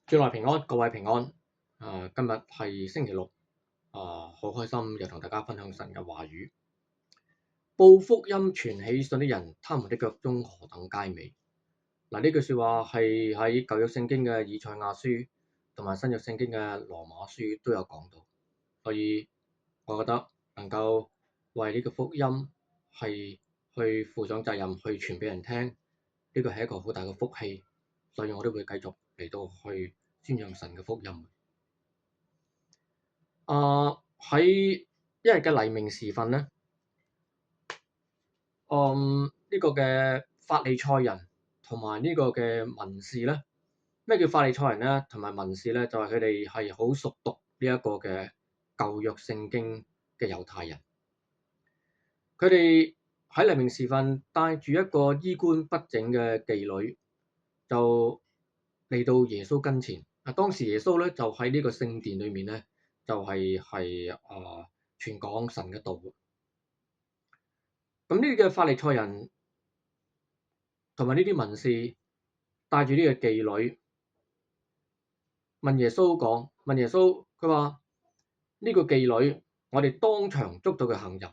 主內平安，各位平安。今日係星期六，好開心又同大家分享神嘅話語。報福音傳喜信的人，他們的腳蹤何等佳美。呢句說話係喺舊約聖經嘅以賽亞書同埋新約聖經嘅羅馬書都有講到，所以我覺得能夠為呢個福音係去負上責任去傳俾人聽，呢個係一個好大嘅福氣，所以我都會繼續嚟到去宣揚神嘅福音。喺一日嘅黎明時分咧，呢個嘅法利賽人同埋呢個嘅文士咧，咩叫法利賽人咧？同埋文士咧，就係佢哋係好熟讀呢一個嘅舊約聖經嘅猶太人。佢哋喺黎明時分帶住一個衣冠不整嘅妓女，就嚟到耶穌跟前。當時耶穌咧就喺呢個聖殿裏面咧，就係傳講神嘅道。咁呢啲嘅法利賽人同埋呢啲文士帶住呢個妓女問耶穌，佢話呢個妓女，我哋當場捉到佢行淫，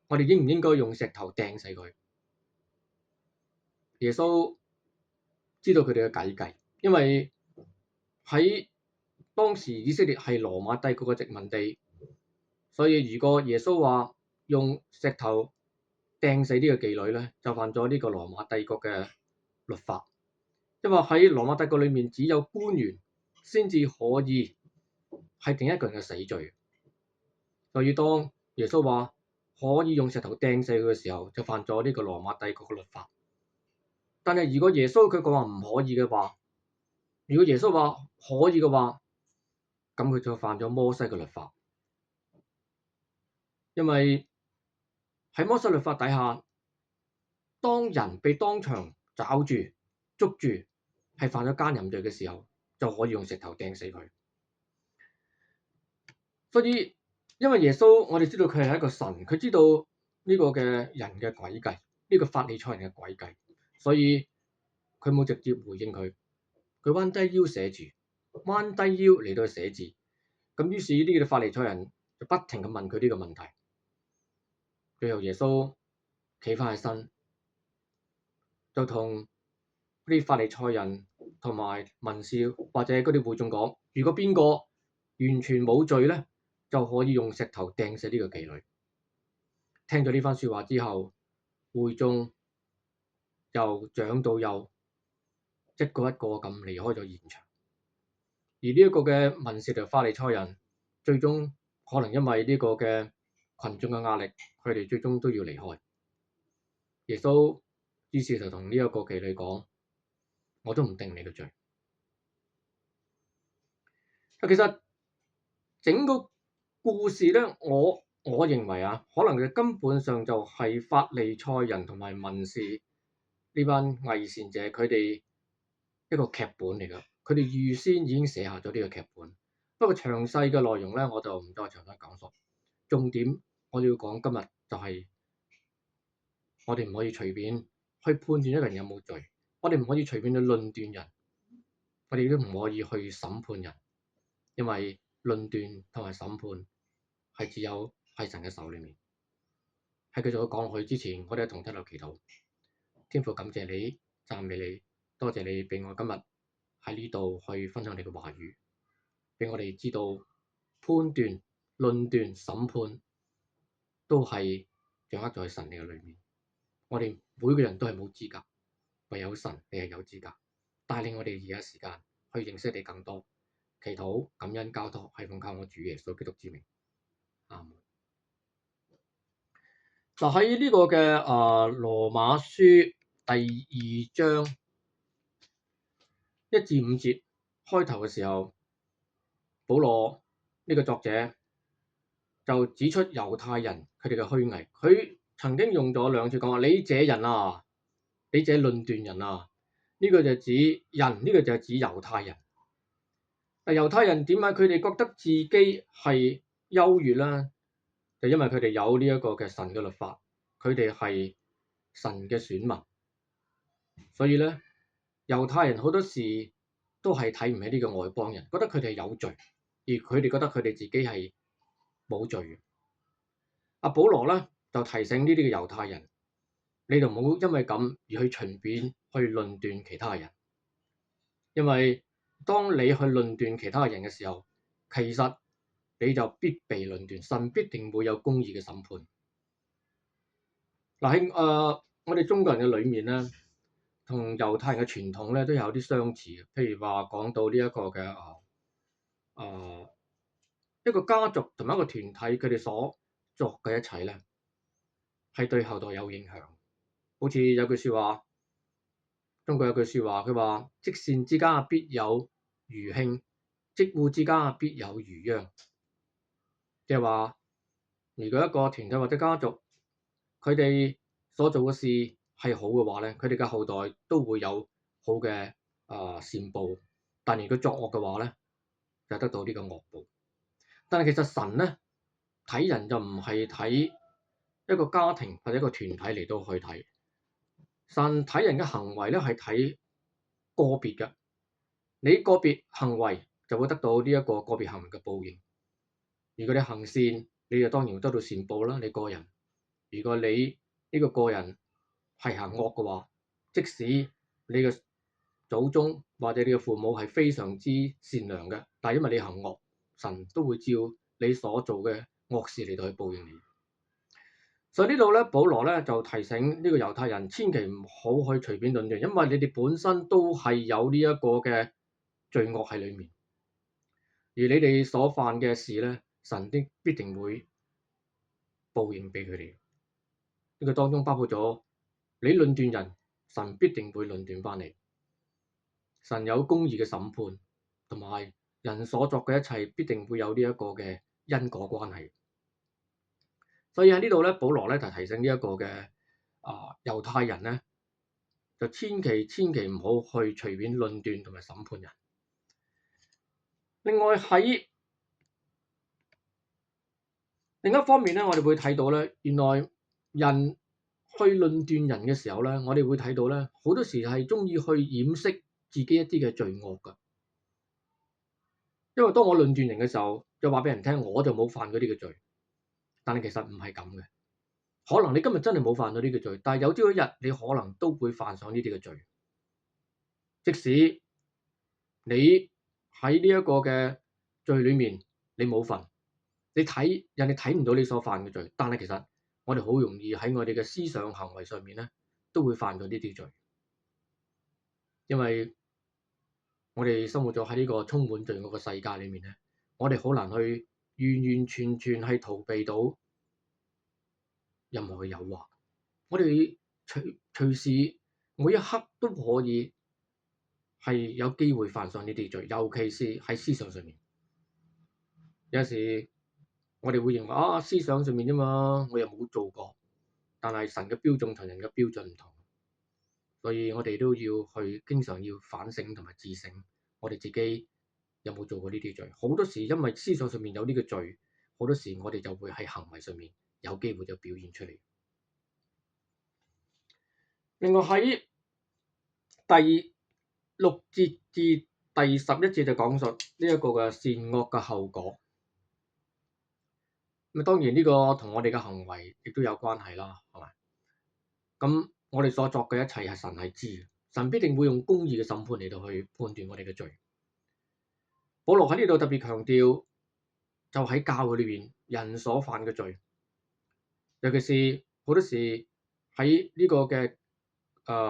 我哋應唔應該用石頭掟死佢？耶穌知道佢哋嘅計計，因為喺當時以色列係羅馬帝國嘅殖民地，所以如果耶穌話用石頭掟死呢個妓女咧，就犯咗呢個羅馬帝國嘅律法。因為喺羅馬帝國裏面，只有官員先至可以係定一個人嘅死罪。所以當耶穌話可以用石頭掟死佢嘅時候，就犯咗呢個羅馬帝國嘅律法。但係如果耶穌佢講話唔可以嘅話，如果耶穌話可以嘅話，咁佢就犯咗摩西嘅律法。因為喺摩西律法底下，當人被當場抓住捉住係犯咗奸淫罪嘅時候，就可以用石頭掟死佢。所以因為耶穌我哋知道佢係一個神，佢知道呢個嘅人嘅詭計，呢個法利賽人嘅詭計，所以佢冇直接回應佢，佢彎低腰寫住，彎低腰嚟到寫字。咁於是呢個法利賽人就不停咁問佢呢個問題。最後耶穌企翻起身，就同嗰啲法利賽人同埋文士或者嗰啲會眾講：如果邊個完全冇罪咧，就可以用石頭掟死呢個妓女。聽咗呢番説話之後，會眾由長到幼一個一個咁離開咗現場。而呢一個嘅文士同法利賽人，最終可能因為呢個嘅群眾嘅壓力，佢哋最終都要離開。耶穌於是就同呢一個妓女講：我都唔定你嘅罪。其實整個故事咧，我認為可能佢根本上就係法利賽人同埋文士呢班偽善者佢哋一個劇本嚟㗎。佢哋預先已經寫下咗呢個劇本。不過詳細嘅內容咧，我就唔再詳細講述。重點我哋要講今日就係我哋唔可以隨便去判斷一個人有冇罪，我哋唔可以隨便去論斷人，我哋都唔可以去審判人，因為論斷同埋審判係只有喺神嘅手裏面。喺佢再講落去之前，我哋一同低頭祈禱。天父，感謝你，讚美你，多謝你俾我今日喺呢度去分享你嘅話語，俾我哋知道判斷、論斷、審判都係掌握在神你嘅裏面。我哋每個人都係冇資格，唯有神你係有資格帶領我哋而家時間去認識你更多。祈禱感恩交託係奉靠我主耶穌基督之名。阿門。就喺呢個嘅羅馬書第2章1至5節開頭嘅時候，保羅呢個作者就指出猶太人佢哋嘅虛偽。佢曾經用咗2次講話：你這人啊，你這論斷人啊，呢個就指人，呢個就係指猶太人。猶太人點解佢哋覺得自己係優越咧？就因為佢哋有呢一個嘅神嘅律法，佢哋係神嘅選民，所以咧猶太人好多時都係睇唔起呢個外邦人，覺得佢哋係有罪，而佢哋覺得佢哋自己係冇罪嘅。阿保羅咧就提醒呢啲嘅猶太人，你就唔好因為咁而去隨便去論斷其他人，因為當你去論斷其他人嘅時候，其實你就必被論斷，神必定會有公義嘅審判。嗱喺我哋中國人嘅裏面咧，同猶太人嘅傳統咧都有啲相似嘅，譬如話講到呢一個嘅一個家族同埋一個團體，佢哋所作嘅一切咧，係對後代有影響。好似有句説話，中國有句説話，佢話：積善之家必有餘慶，積惡之家必有餘殃。即係話，如果一個團體或者家族，佢哋所做嘅事係好嘅話咧，佢哋嘅後代都會有好嘅善報。但如果作惡嘅話咧，就得到呢個惡報。但係其實神咧睇人就唔係睇一個家庭或者一個團體嚟到去睇，神睇人嘅行為咧係睇個別嘅。你個別行為就會得到呢一個個別行為嘅報應。如果你行善，你就當然會得到善報啦。你個人，如果你呢個人係行惡嘅話，即使你嘅祖宗或者你嘅父母係非常之善良嘅，但係因為你行惡，神都會照你所做嘅惡事嚟到去報應你。所以呢度咧，保羅咧就提醒呢個猶太人，千祈唔好去隨便論斷，因為你哋本身都係有呢一個嘅罪惡喺裏面，而你哋所犯嘅事咧，神必定會報應俾佢哋。呢個當中包括咗你論斷人，神必定會論斷翻你。神有公義嘅審判，同埋人所作嘅一切必定會有呢一個嘅因果關係。所以喺呢度咧，保羅咧就提醒呢一個嘅猶太人咧，就千祈唔好去隨便論斷同埋審判人。另外喺另一方面咧，我哋會睇到咧，原來人去論斷人嘅時候咧，我哋會睇到咧，好多時係中意去掩飾自己一啲嘅罪惡㗎。因為當我論斷人嘅時候，就話俾人聽，我就冇犯嗰啲嘅罪，但係其實唔係咁嘅。可能你今日真係冇犯到呢個罪，但係有朝一日你可能都會犯上呢啲嘅罪。即使你喺呢一個嘅罪裏面你冇份，你睇人哋睇唔到你所犯嘅罪，但係其實我哋好容易喺我哋嘅思想行為上面咧，都會犯咗呢啲罪。因為我哋生活咗喺呢個充滿罪惡嘅世界裏面咧，我哋好難去完全係逃避到任何嘅誘惑。我哋隨時每一刻都可以係有機會犯上呢啲罪，尤其是喺思想上面。有時我哋會認為思想上面啫嘛，我又冇做過。但係神嘅標準同人嘅標準唔同，所以我哋都要去經常要反省同埋自省，我哋自己有冇做過呢啲罪？好多時因為思想上面有呢個罪，好多時我哋就會喺行為上面有機會就表現出嚟。另外喺第6節至第11節就講述呢一個嘅善惡嘅後果。咁當然呢個同我哋嘅行為亦都有關係啦，係咪？咁我哋所作嘅一切係神係知嘅，神必定會用公義嘅審判嚟到去判斷我哋嘅罪。保羅喺呢度特別強調，就喺教會裏邊人所犯嘅罪，尤其是好多時喺呢個嘅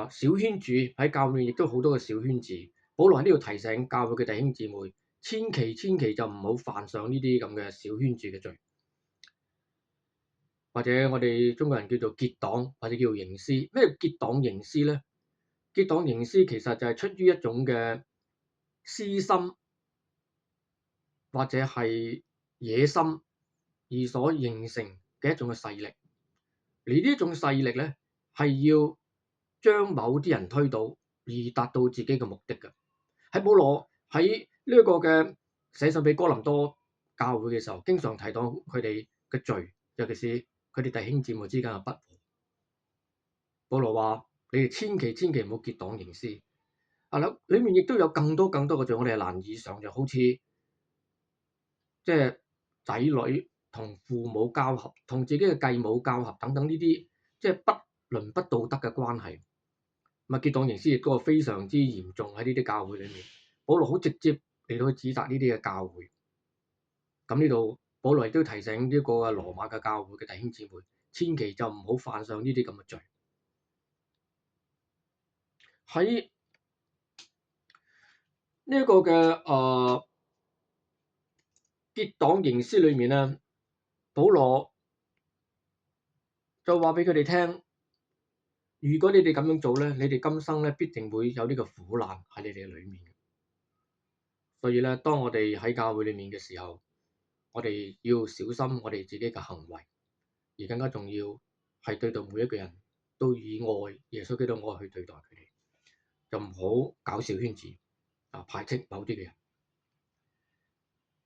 小圈子，喺教會裏面亦都好多嘅小圈子。保羅喺呢度提醒教會嘅弟兄姊妹，千祈就唔好犯上呢啲咁嘅小圈子嘅罪，或者我哋中國人叫做結黨，或者叫做營私。咩結黨營私咧？結黨營私其實就係出於一種嘅私心或者係野心而所形成嘅一種嘅勢力。而呢種勢力咧係要將某啲人推倒而達到自己嘅目的嘅。喺保羅喺呢一個嘅寫信俾哥林多教會嘅時候，經常提到佢哋嘅罪，尤其是佢哋弟兄姊妹之間嘅不和。保羅話：你哋千祈唔好結黨營私係啦，裡面亦都有更多嘅罪，我哋係難以想像，好似即係仔女同父母交合，同自己嘅繼母交合等等呢啲，即係不倫不道德嘅關係。咁結黨營私亦都係非常之嚴重喺呢啲教會裏面。保羅好直接嚟到去指責呢啲嘅教會。咁呢度保羅亦都提醒呢個羅馬嘅教會嘅弟兄姊妹，千祈就唔好犯上呢啲咁嘅罪。喺呢一個嘅結黨營私裏面咧，保羅就話俾佢哋聽，如果你哋咁樣做咧，你哋今生咧必定會有呢個苦難喺你哋嘅裏面。所以咧，當我哋喺教會裏面嘅時候，我哋要小心我哋自己嘅行為，而更加重要係對待每一個人都以愛耶穌基督愛去對待佢哋，就唔好搞小圈子排斥某啲嘅人。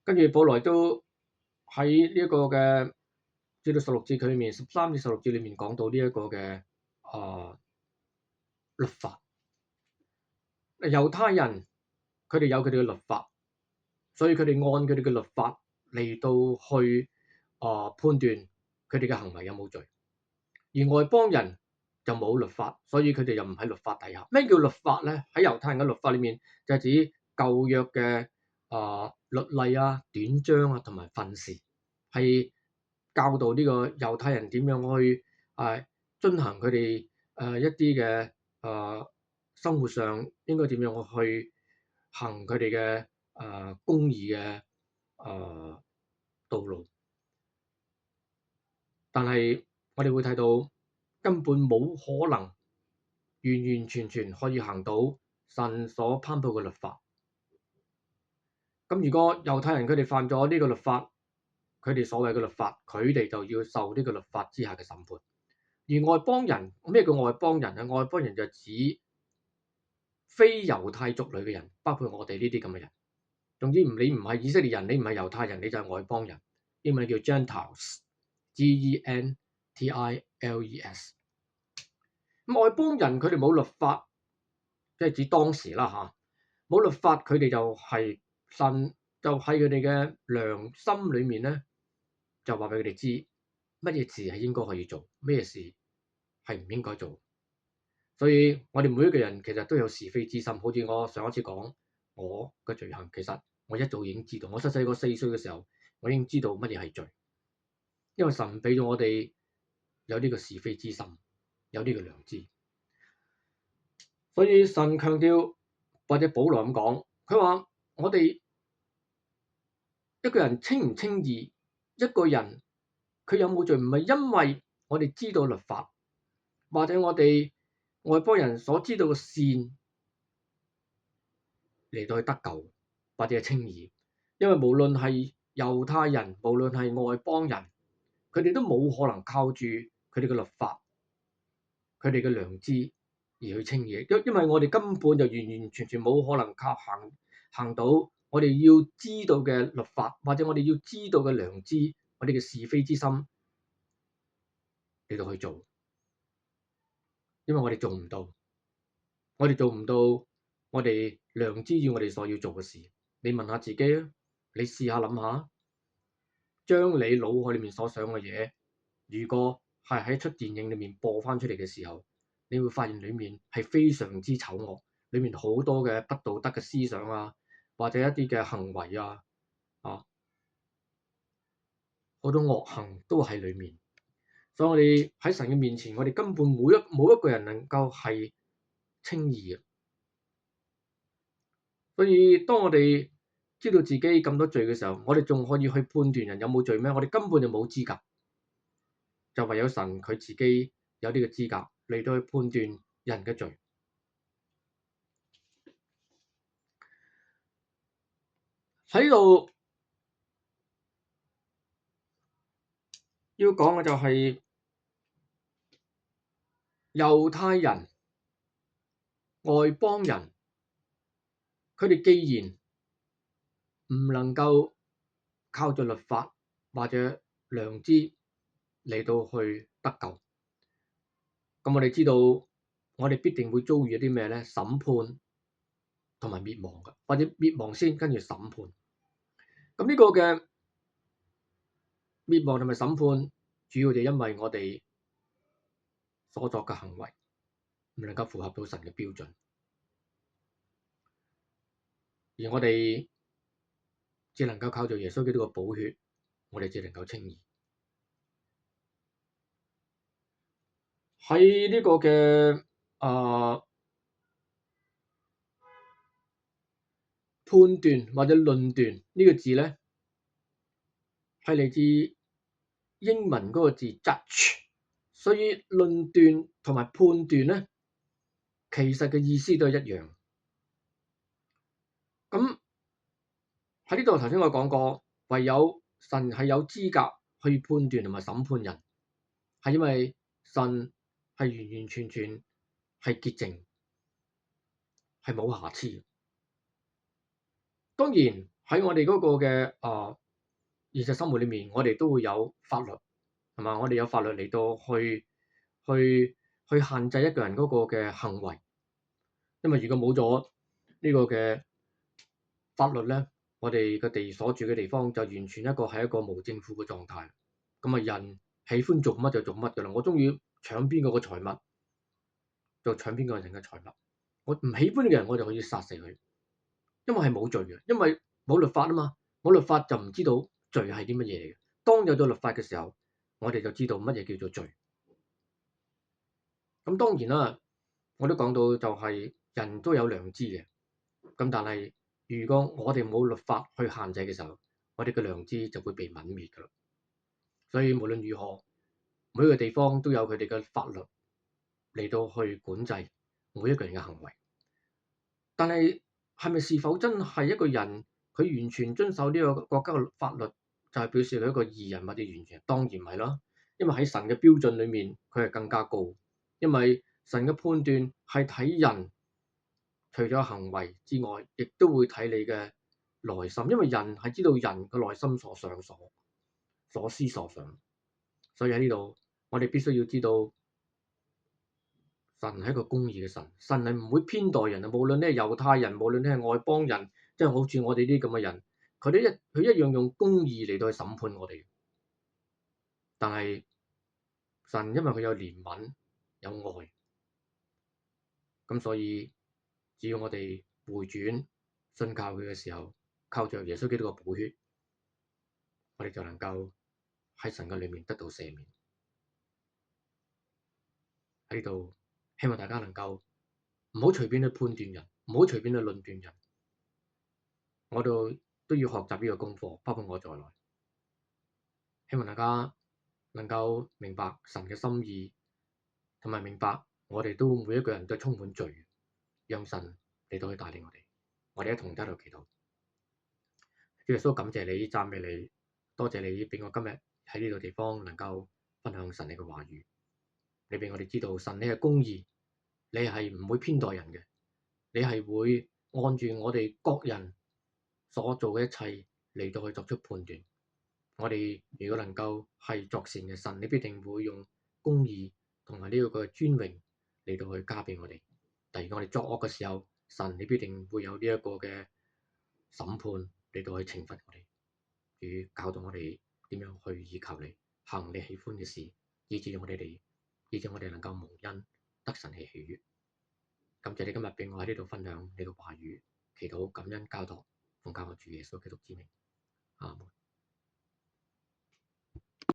跟住保羅都喺呢一個嘅至到16節佢裏面13至16節裏面講到呢一個嘅律法。猶太人佢哋有佢哋嘅律法，所以佢哋按佢哋嘅律法嚟到去判斷佢哋嘅行為有冇罪。而外邦人就冇律法，所以佢哋又唔喺律法底下。咩叫律法咧？喺猶太人嘅律法裏面就係指舊約嘅律例啊、典章啊同埋訓示，係教導呢個猶太人點樣去遵行佢哋一啲嘅生活上應該點樣去行佢哋嘅公義嘅道路。但係我哋會睇到根本冇可能完完全全可以行到神所頒布嘅律法。咁如果猶太人佢哋犯咗呢個律法，佢哋所謂嘅律法，佢哋就要受呢個律法之下嘅審判。而外邦人，咩叫外邦人啊？外邦人就指非猶太族類嘅人，包括我哋呢啲咁嘅人。總之你唔係以色列人，你唔係猶太人，你就係外邦人。英文叫 Gentiles，Gentiles。咁外邦人佢哋冇律法，即係指當時啦嚇，冇律法，佢哋就係神就喺佢哋嘅良心裏面咧，就話俾佢哋知乜嘢事係應該可以做，咩事係唔應該做。所以我哋每一個人其實都有是非之心，好似我上一次講我嘅罪行，其實我一早已經知道，我細個4歲嘅時候，我已經知道乜嘢係罪，因為神俾咗我哋有呢個是非之心，有呢個良知。所以神強調，或者保羅咁講，佢話我哋一個人稱唔稱義，一個人佢有冇罪，唔係因為我哋知道律法，或者我哋外邦人所知道嘅善嚟到去得救，或者係稱義。因為無論係猶太人，無論係外邦人，佢哋都冇可能靠住佢哋嘅律法，佢哋嘅良知而去稱義。因為我哋根本就完完全全冇可能靠行到我哋要知道嘅律法，或者我哋要知道嘅良知，我哋嘅是非之心嚟到去做，因為我哋做唔到，我哋做唔到我哋良知要我哋所要做嘅事。你問下自己啊，你試下諗下，將你腦海裏面所想嘅嘢，如果係喺出電影裏面播翻出嚟嘅時候，你會發現裏面係非常之醜惡，裏面好多嘅不道德嘅思想啊，或者一啲嘅行為啊，好多惡行都喺裏面。所以我哋喺神嘅面前，我哋根本冇一個人能夠係稱義嘅。所以當我哋知道自己咁多罪嘅時候，我哋仲可以去判斷人有冇罪咩？我哋根本就冇資格，就唯有神佢自己有呢個資格嚟到去判斷人嘅罪。喺度要講嘅就係猶太人、外邦人，佢哋既然唔能夠靠著律法或者良知嚟到去得救，咁我哋知道我哋必定會遭遇一啲咩咧？審判同埋滅亡嘅，或者滅亡先跟住審判。咁呢個嘅滅亡同埋審判，主要就因為我哋所作嘅行為唔能夠符合到神嘅標準，而我哋只能夠靠住耶穌基督嘅寶血，我哋只能夠稱義。喺呢個嘅判斷或者論斷呢個字咧，係嚟自英文嗰個字 judge，所以論斷同埋判斷咧，其實嘅意思都係一樣。咁喺呢度頭先我講過，唯有神係有資格去判斷同埋審判人，係因為神係完完全全係潔淨，係冇瑕疵。當然喺我哋嗰個嘅現實生活裏面，我哋都會有法律，係嘛？我哋有法律嚟到去限制一個人嗰個嘅行為，因為如果冇咗呢個嘅法律咧，我哋嘅地所住嘅地方就完全係一個無政府嘅狀態。咁啊，人喜歡做乜就做乜噶啦，我中意搶邊個嘅財物就搶邊個人嘅財物，我唔喜歡嘅人我就可以殺死佢，因為係冇罪嘅，因為冇律法啊嘛，冇律法就唔知道罪係啲乜嘢嚟嘅。當有咗律法嘅時候，我哋就知道乜嘢叫做罪。咁當然啦，我都講到就係人都有良知嘅，咁但係如果我哋冇律法去限制嘅時候，我哋嘅良知就會被泯滅噶啦。所以無論如何，每一個地方都有佢哋嘅法律嚟到去管制每一個人嘅行為。但係係咪是否真係一個人佢完全遵守呢個國家嘅法律，就係表示佢一個義人或者完全？當然唔係啦，因為喺神嘅標準裏面，佢係更加高。因為神嘅判斷係睇人，除咗行為之外，亦都會睇你嘅內心，因為人係知道人嘅內心所想、所思所想。所以喺呢度，我哋必須要知道神係一個公義嘅神，神係唔會偏待人啊！無論你係猶太人，無論你係外邦人，即係好似我哋啲咁嘅人，佢一樣用公義嚟到去審判我哋。但係神因為佢有憐憫、有愛，咁所以只要我哋回轉、信靠佢嘅時候，靠着耶穌基督嘅寶血，我哋就能夠喺神嘅裏面得到赦免。喺呢度，希望大家能夠唔好隨便去判斷人，唔好隨便去論斷人。我哋都要學習呢個功課，包括我在內。希望大家能夠明白神嘅心意，同埋明白我哋都每一個人都充滿罪，讓神嚟到去帶領我哋。我哋一同喺度祈禱。主耶穌，感謝你，讚美你，多謝你俾我今日喺呢個地方能夠分享神你嘅話語。你俾我哋知道神你係公義，你係唔會偏待人嘅，你係會按住我哋各人所做嘅一切嚟到去作出判斷。我哋如果能夠係作善嘅神，你必定會用公義同埋呢個嘅尊榮嚟到去加俾我哋。但如果我哋作惡嘅時候，神你必定會有呢一個嘅審判嚟到去懲罰我哋，與教導我哋點樣去依靠你，行你喜歡嘅事，以致我哋能夠蒙恩得神嘅喜悅。感謝你今日俾我喺呢度分享你嘅話語，祈禱感恩交託，奉靠我主耶穌基督之名，阿門。